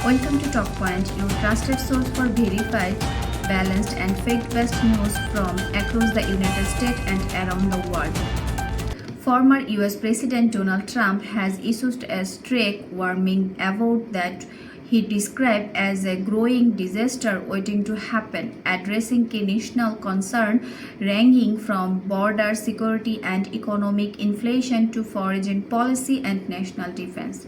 Welcome to Talkpoint, your trusted source for verified, balanced, and fact-based news from across the United States and around the world. Former US President Donald Trump has issued a strict warning about that he described as a growing disaster waiting to happen, addressing key national concern ranging from border security and economic inflation to foreign policy and national defense.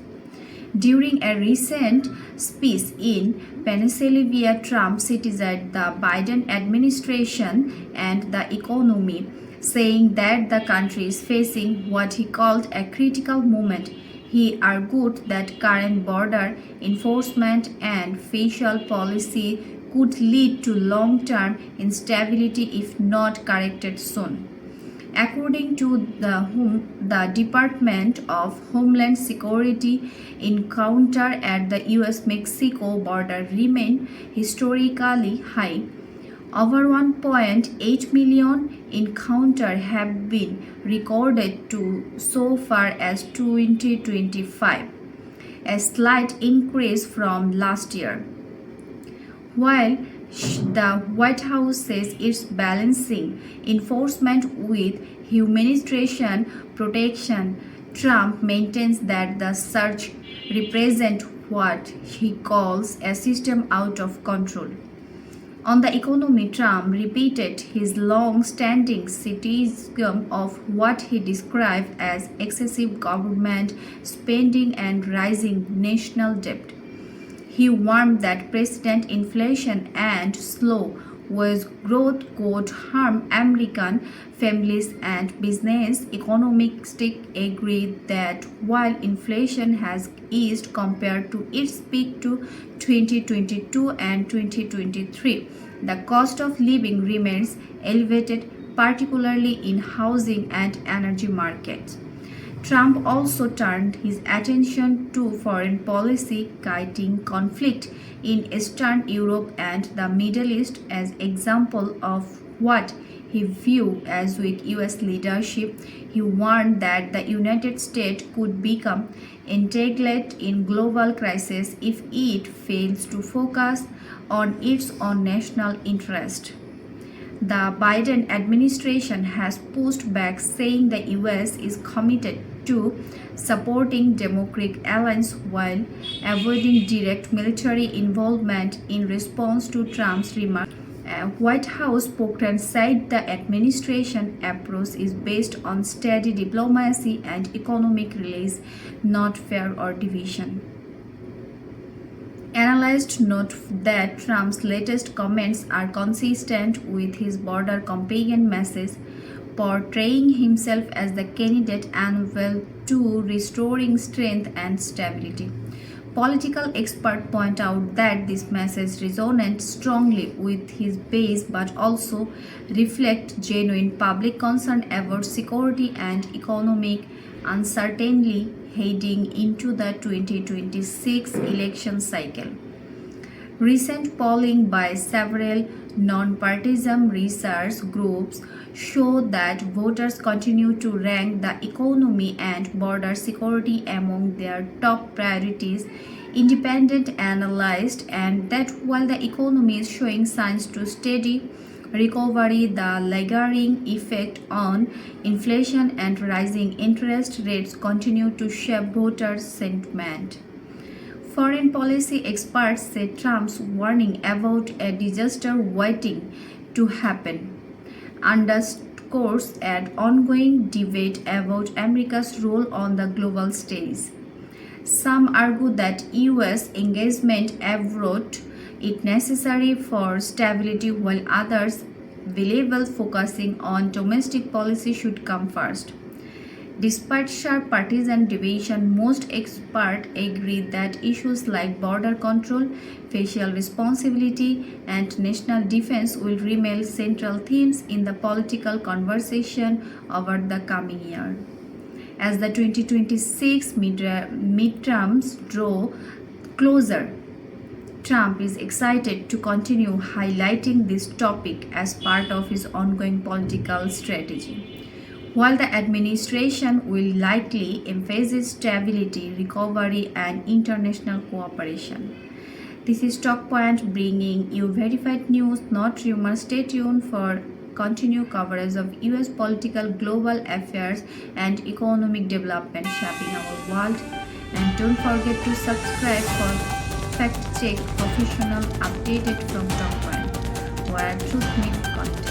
During a recent speech in Pennsylvania, Trump criticized the Biden administration and the economy, saying that the country is facing what he called a critical moment. He argued that current border enforcement and fiscal policy could lead to long-term instability if not corrected soon. According to the Department of Homeland Security, encounter at the US-Mexico border remain historically high. Over 1.8 million encounters have been recorded so far as 2025, a slight increase from last year. While the White House says it's balancing enforcement with humanitarian protection, Trump maintains that the surge represents what he calls a system out of control. On the economy, Trump repeated his long-standing criticism of what he described as excessive government spending and rising national debt. He warned that persistent inflation and slow wage growth could harm American families and business. Economists agree that while inflation has eased compared to its peak to 2022 and 2023, the cost of living remains elevated, particularly in housing and energy markets. Trump also turned his attention to foreign policy, citing conflict in Eastern Europe and the Middle East as example of what he viewed as weak US leadership. He warned that the United States could become entangled in global crisis if it fails to focus on its own national interest. The Biden administration has pushed back, saying the US is committed to supporting Democratic allies while avoiding direct military involvement in response to Trump's remarks. A White House spokesman said the administration approach is based on steady diplomacy and economic release, not fear or division. Analysts note that Trump's latest comments are consistent with his border campaign message, portraying himself as the candidate unable to restoring strength and stability. Political experts point out that this message resonates strongly with his base but also reflects genuine public concern about security and economic uncertainty heading into the 2026 election cycle. Recent polling by several non-partisan research groups show that voters continue to rank the economy and border security among their top priorities. Independent analysts and that while the economy is showing signs to steady recovery, the lingering effect on inflation and rising interest rates continue to shape voter sentiment. Foreign policy experts say Trump's warning about a disaster waiting to happen underscores an ongoing debate about America's role on the global stage. Some argue that US engagement abroad is necessary for stability, while others believe focusing on domestic policy should come first. Despite sharp partisan division, most experts agree that issues like border control, facial responsibility, and national defense will remain central themes in the political conversation over the coming year. As the 2026 midterms draw closer, Trump is excited to continue highlighting this topic as part of his ongoing political strategy. while the administration will likely emphasize stability, recovery, and international cooperation. This is Talkpoint bringing you verified news, not rumors. Stay tuned for continued coverage of US political, global affairs, and economic development shaping our world. And don't forget to subscribe for fact check professional updated from Talkpoint, where truth meets content.